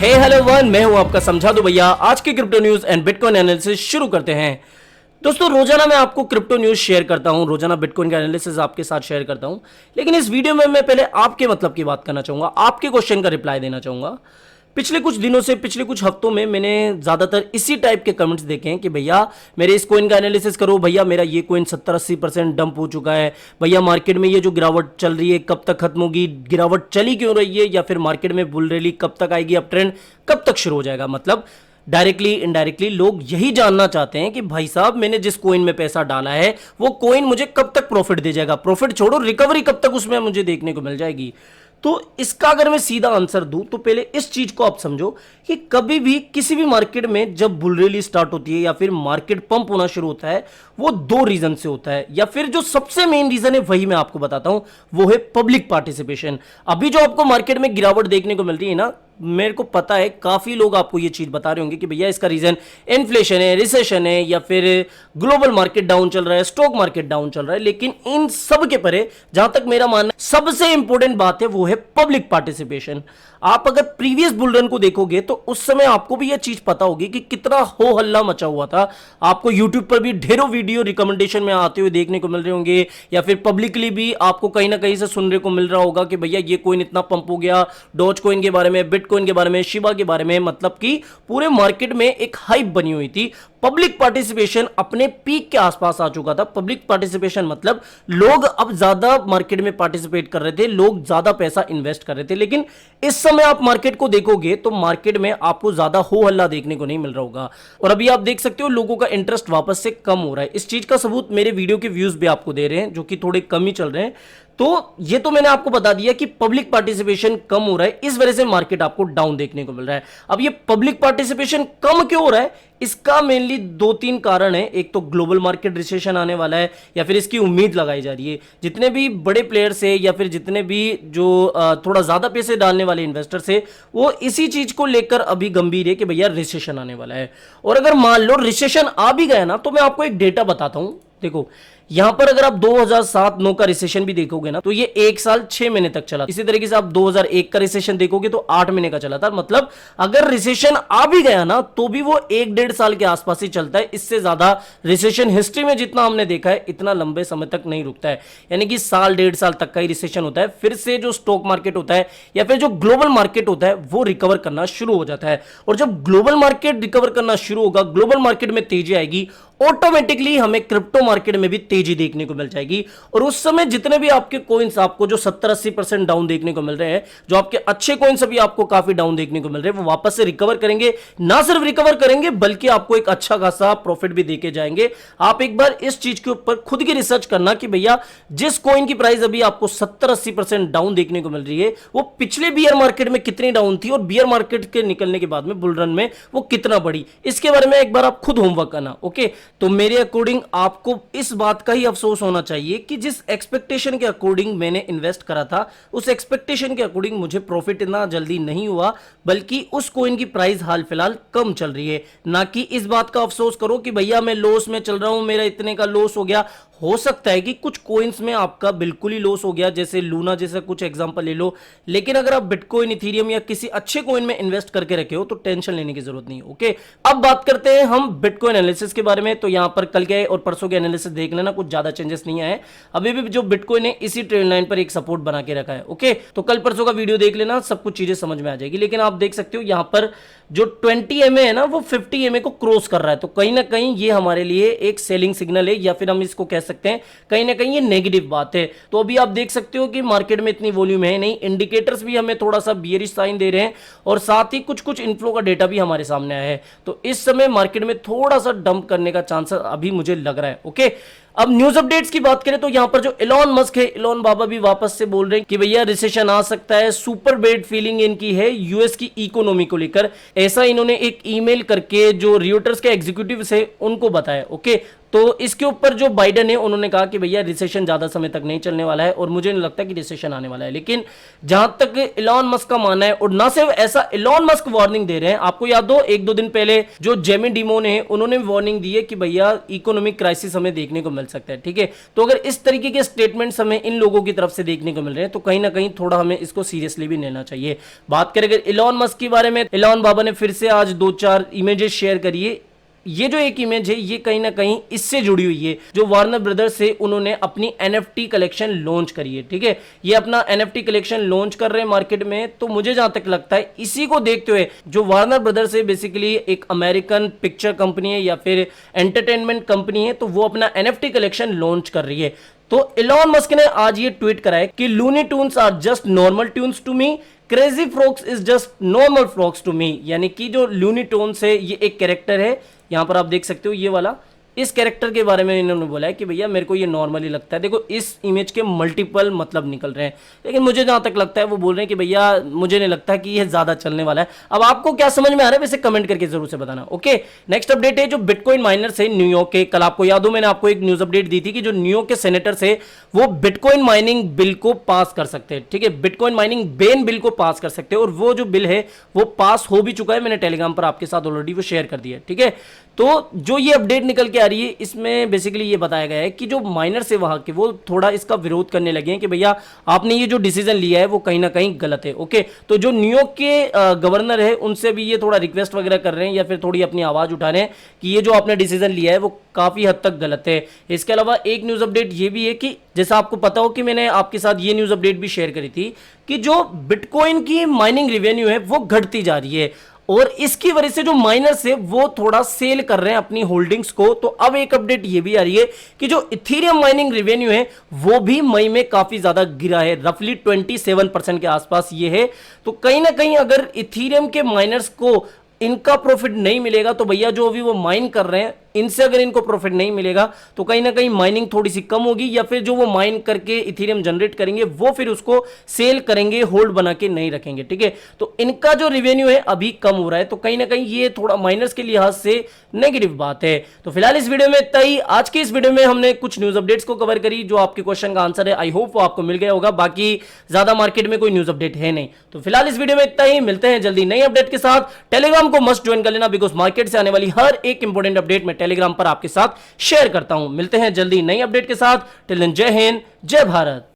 हे hello one, मैं हूं आपका समझा दो भैया। आज की crypto news and bitcoin analysis शुरू करते हैं। दोस्तों, रोजाना मैं आपको क्रिप्टो न्यूज शेयर करता हूं, रोजाना बिटकॉइन का एनालिसिस आपके साथ शेयर करता हूं। लेकिन इस वीडियो में मैं पहले आपके मतलब की बात करना चाहूंगा, आपके क्वेश्चन का रिप्लाई देना चाहूंगा। पिछले कुछ दिनों से, पिछले कुछ हफ्तों में मैंने ज्यादातर इसी टाइप के कमेंट्स देखे हैं कि भैया मेरे इस कॉइन का एनालिसिस करो, भैया मेरा ये कॉइन 70-80% डंप हो चुका है, भैया मार्केट में ये जो गिरावट चल रही है कब तक खत्म होगी, गिरावट चली क्यों रही है, या फिर मार्केट में बुल रैली कब तक आएगी, अप ट्रेंड कब तक शुरू हो जाएगा। मतलब डायरेक्टली इनडायरेक्टली लोग यही जानना चाहते हैं कि भाई साहब मैंने जिस कॉइन में पैसा डाला है वो कॉइन मुझे कब तक प्रॉफिट दे जाएगा, प्रॉफिट छोड़ो रिकवरी कब तक उसमें मुझे देखने को मिल जाएगी। तो इसका अगर मैं सीधा आंसर दूं तो पहले इस चीज को आप समझो कि कभी भी किसी भी मार्केट में जब बुल रैली स्टार्ट होती है या फिर मार्केट पंप होना शुरू होता है, वो दो रीजन से होता है, या फिर जो सबसे मेन रीजन है वही मैं आपको बताता हूं, वो है पब्लिक पार्टिसिपेशन। अभी जो आपको मार्केट में गिरावट देखने को मिल रही है ना, मेरे को पता है काफी लोग आपको ये चीज बता रहे होंगे कि भैया इसका रीजन इन्फ्लेशन है, रिसेशन है, या फिर ग्लोबल मार्केट डाउन चल रहा है, स्टॉक मार्केट डाउन चल रहा है। लेकिन इन सब के परे जहां तक मेरा मानना है सबसे इंपॉर्टेंट बात है वो है पब्लिक पार्टिसिपेशन। आप अगर प्रीवियस बुल रन को देखोगे तो उस समय आपको भी यह चीज पता होगी कि कितना हो हल्ला मचा हुआ था। आपको यूट्यूब पर भी ढेरों वीडियो रिकमेंडेशन में आते हुए देखने को मिल रहे होंगे, या फिर पब्लिकली भी आपको कहीं ना कहीं से सुनने को मिल रहा होगा कि भैया ये कॉइन इतना पंप हो गया, डॉज कॉइन के बारे में, बिटकॉइन के बारे में, शिबा के बारे में। मतलब कि पूरे मार्केट में एक हाइप बनी हुई थी। पब्लिक पार्टिसिपेशन अपने पीक के आसपास आ चुका था। पब्लिक पार्टिसिपेशन मतलब लोग अब ज्यादा मार्केट में पार्टिसिपेट कर रहे थे, लोग ज्यादा पैसा इन्वेस्ट कर रहे थे। लेकिन इस समय आप मार्केट को देखोगे तो मार्केट में आपको ज्यादा हो हल्ला देखने को नहीं मिल रहा होगा, और अभी आप देख सकते हो लोगों का इंटरेस्ट वापस से कम हो रहा है। इस चीज का सबूत मेरे वीडियो के व्यूज भी आपको दे रहे हैं, जो कि थोड़े कम ही चल रहे हैं। तो ये तो मैंने आपको बता दिया कि पब्लिक पार्टिसिपेशन कम हो रहा है, इस वजह से मार्केट आपको डाउन देखने को मिल रहा है। अब ये पब्लिक पार्टिसिपेशन कम क्यों हो रहा है, इसका मेनली दो तीन कारण है। एक तो ग्लोबल मार्केट रिसेशन आने वाला है, या फिर इसकी उम्मीद लगाई जा रही है। जितने भी बड़े प्लेयर्स है या फिर जितने भी जो थोड़ा ज्यादा पैसे डालने वाले इन्वेस्टर्स है, वो इसी चीज को लेकर अभी गंभीर है कि भैया रिसेशन आने वाला है। और अगर मान लो रिसेशन आ भी गया ना, तो मैं आपको एक डेटा बताता हूं। देखो यहां पर अगर आप 2007-9 का रिसेशन भी देखोगे ना, तो ये 1 साल 6 महीने तक चला। इसी तरीके से आप 2001 का रिसेशन देखोगे तो 8 महीने का चला था। मतलब अगर रिसेशन आ भी गया ना, तो भी वो 1-1.5 साल के आसपास ही चलता है। इससे ज्यादा रिसेशन हिस्ट्री में जितना हमने देखा है इतना लंबे समय तक नहीं रुकता है। यानी कि साल 1.5 साल तक का ही रिसेशन होता है। फिर से जो स्टॉक मार्केट होता है या फिर जो ग्लोबल मार्केट होता है वो रिकवर करना शुरू हो जाता है। और जब ग्लोबल मार्केट रिकवर करना शुरू होगा, ग्लोबल मार्केट में तेजी आएगी, ऑटोमेटिकली हमें क्रिप्टो मार्केट में भी तेजी देखने को मिल जाएगी। और उस समय जितने भी आपके कॉइन्स आपको जो 70-80% डाउन देखने को मिल रहे हैं, जो आपके अच्छे कॉइन्स अभी आपको काफी डाउन देखने को मिल रहे हैं, वो वापस से रिकवर करेंगे। ना सिर्फ रिकवर करेंगे बल्कि आपको एक अच्छा खासा प्रॉफिट भी देके जाएंगे। आप एक बार इस चीज के ऊपर खुद की रिसर्च करना कि भैया जिस कॉइन की प्राइस अभी आपको 70-80% डाउन देखने को मिल रही है, वो पिछले बियर मार्केट में कितनी डाउन थी और बियर मार्केट के निकलने के बाद में बुल रन में वो कितना बढ़ी। इसके बारे में एक बार आप खुद होमवर्क करना। ओके, तो मेरे अकॉर्डिंग आपको इस बात का ही अफसोस होना चाहिए कि जिस एक्सपेक्टेशन के अकॉर्डिंग मैंने इन्वेस्ट करा था, उस एक्सपेक्टेशन के अकॉर्डिंग मुझे प्रॉफिट इतना जल्दी नहीं हुआ, बल्कि उस कॉइन की प्राइस हाल फिलहाल कम चल रही है। ना कि इस बात का अफसोस करो कि भैया मैं लॉस में चल रहा हूं, मेरा इतने का लॉस हो गया। हो सकता है कि कुछ कॉइन्स में आपका बिल्कुल ही लॉस हो गया, जैसे लूना जैसा कुछ एग्जांपल ले लो। लेकिन अगर आप बिटकॉइन, इथेरियम या किसी अच्छे कॉइन में इन्वेस्ट करके रखे हो तो टेंशन लेने की जरूरत नहीं है। ओके, अब बात करते हैं हम बिटकॉइन एनालिसिस के बारे में। तो यहां पर कल के और परसों के एनालिसिस देख लेना, कुछ ज्यादा चेंजेस नहीं आए। अभी भी जो बिटकॉइन है इसी ट्रेंड लाइन पर एक सपोर्ट बना के रखा है। ओके, तो कल परसों का वीडियो देख लेना, सब कुछ चीजें समझ में आ जाएगी। लेकिन आप देख सकते हो यहां पर जो 20 MA है ना, वो 50 MA को क्रॉस कर रहा है। तो कहीं ना कहीं ये हमारे लिए एक सेलिंग सिग्नल है, या फिर हम इसको कह सकते हैं कहीं ना कहीं ये नेगेटिव बात है। तो अभी आप देख सकते हो कि मार्केट में इतनी वॉल्यूम है नहीं, इंडिकेटर्स भी हमें थोड़ा सा बियरिश साइन दे रहे हैं, और साथ ही कुछ कुछ इनफ्लो का डेटा भी हमारे सामने आया है। तो इस समय मार्केट में थोड़ा सा डंप करने का चांस अभी मुझे लग रहा है। ओके, अब न्यूज अपडेट्स की बात करें तो यहां पर जो एलोन मस्क है, एलोन बाबा भी वापस से बोल रहे हैं कि भैया रिसेशन आ सकता है। सुपर बेड फीलिंग इनकी है यूएस की इकोनॉमी को लेकर। ऐसा इन्होंने एक ईमेल करके जो रियोटर्स के एग्जीक्यूटिव्स है उनको बताया। ओके, तो इसके ऊपर जो बाइडेन है उन्होंने कहा कि भैया रिसेशन ज्यादा समय तक नहीं चलने वाला है और मुझे नहीं लगता कि रिसेशन आने वाला है। लेकिन जहां तक इलॉन मस्क का मानना है, और ना सिर्फ ऐसा, इलॉन मस्क वार्निंग दे रहे हैं। आपको याद हो एक दो दिन पहले जो जेमी डिमोन है उन्होंने वार्निंग दी है कि भैया इकोनॉमिक क्राइसिस हमें देखने को मिल सकता है। ठीक है, तो अगर इस तरीके के स्टेटमेंट्स हमें इन लोगों की तरफ से देखने को मिल रहे हैं तो कहीं ना कहीं थोड़ा हमें इसको सीरियसली भी लेना चाहिए। बात करें अगर इलॉन मस्क के बारे में, इलॉन बाबा ने फिर से आज 2-4 इमेजेस शेयर करी है। ये जो एक इमेज है ये कहीं ना कहीं इससे जुड़ी हुई है, जो वार्नर ब्रदर्स से उन्होंने अपनी एनएफटी कलेक्शन लॉन्च करी है। ठीक है, ये अपना एनएफटी कलेक्शन लॉन्च कर रहे हैं मार्केट में। तो मुझे जहां तक लगता है इसी को देखते हुए जो वार्नर ब्रदर्स है बेसिकली एक अमेरिकन पिक्चर कंपनी है या फिर एंटरटेनमेंट कंपनी है, तो वो अपना एनएफटी कलेक्शन लॉन्च कर रही है। तो इलॉन मस्क ने आज ये ट्वीट करा है कि Looney Tunes are just normal tunes to me, crazy frocks is just normal frocks to me. यानी कि जो लूनी ट्यून्स है ये एक कैरेक्टर है, यहां पर आप देख सकते हो ये वाला, इस कैरेक्टर के बारे में इन्होंने बोला है कि भैया मेरे को ये नॉर्मली लगता है। देखो इस इमेज के मल्टीपल मतलब निकल रहे हैं, लेकिन मुझे जहां तक लगता है वो बोल रहे हैं कि भैया मुझे नहीं लगता कि ये ज्यादा चलने वाला है। अब आपको क्या समझ में आ रहा है वैसे कमेंट करके जरूर से बताना। ओके, नेक्स्ट अपडेट है जो बिटकॉइन माइनर्स है न्यूयॉर्क के। कल आपको याद हो मैंने आपको एक न्यूज अपडेट दी थी कि जो न्यूयॉर्क के सेनेटर्स है वो बिटकॉइन माइनिंग बिल को पास कर सकते हैं। ठीक है, बिटकॉइन माइनिंग बैन बिल को पास कर सकते हैं, और वो जो बिल है वो पास हो भी चुका है। मैंने टेलीग्राम पर आपके साथ ऑलरेडी वो शेयर कर दिया है। ठीक है, तो जो ये अपडेट निकल के आ रही है इसमें बेसिकली ये बताया गया है कि जो माइनर्स है वहां के वो थोड़ा इसका विरोध करने लगे हैं कि भैया आपने ये जो डिसीजन लिया है वो कहीं ना कहीं गलत है। ओके, तो जो न्यूयॉर्क के गवर्नर है उनसे भी ये थोड़ा रिक्वेस्ट वगैरह कर रहे हैं या फिर थोड़ी अपनी आवाज उठा रहे हैं कि ये जो आपने डिसीजन लिया है वो काफी हद तक गलत है। इसके अलावा एक न्यूज अपडेट ये भी है कि जैसा आपको पता हो कि मैंने आपके साथ ये न्यूज अपडेट भी शेयर करी थी कि जो बिटकॉइन की माइनिंग रेवेन्यू है वो घटती जा रही है, और इसकी वजह से जो माइनर्स है वो थोड़ा सेल कर रहे हैं अपनी होल्डिंग्स को। तो अब एक अपडेट ये भी आ रही है कि जो इथेरियम माइनिंग रेवेन्यू है वो भी मई में काफी ज्यादा गिरा है, रफली 27% के आसपास ये है। तो कहीं ना कहीं अगर इथेरियम के माइनर्स को इनका प्रॉफिट नहीं मिलेगा तो भैया जो अभी वो माइन कर रहे हैं इनसे अगर इनको प्रॉफिट नहीं मिलेगा तो कहीं ना कहीं माइनिंग थोड़ी सी कम होगी, या फिर जो वो माइन करके इथेरियम जनरेट करेंगे वो फिर उसको सेल करेंगे, होल्ड बना के नहीं रखेंगे। ठीक है, तो इनका जो रेवेन्यू है अभी कम हो रहा है, तो कहीं ना कहीं ये थोड़ा माइनर्स के लिहाज से नेगेटिव बात है। तो फिलहाल इस वीडियो में इतना ही। आज की इस वीडियो में हमने कुछ न्यूज अपडेट्स को कवर करी जो आपके क्वेश्चन का आंसर है। आई होप वो आपको मिल गया होगा, बाकी ज्यादा मार्केट में कोई न्यूज अपडेट है नहीं। तो फिलहाल इस वीडियो में इतना ही, मिलते हैं जल्दी नई अपडेट के साथ। टेलीग्राम को मस्ट ज्वाइन कर लेना, बिकॉज मार्केट से आने वाली हर एक इंपॉर्टेंट अपडेट मैं टेलीग्राम पर आपके साथ शेयर करता हूं। मिलते हैं जल्दी नई अपडेट के साथ। टिल देन जय हिंद, जय भारत।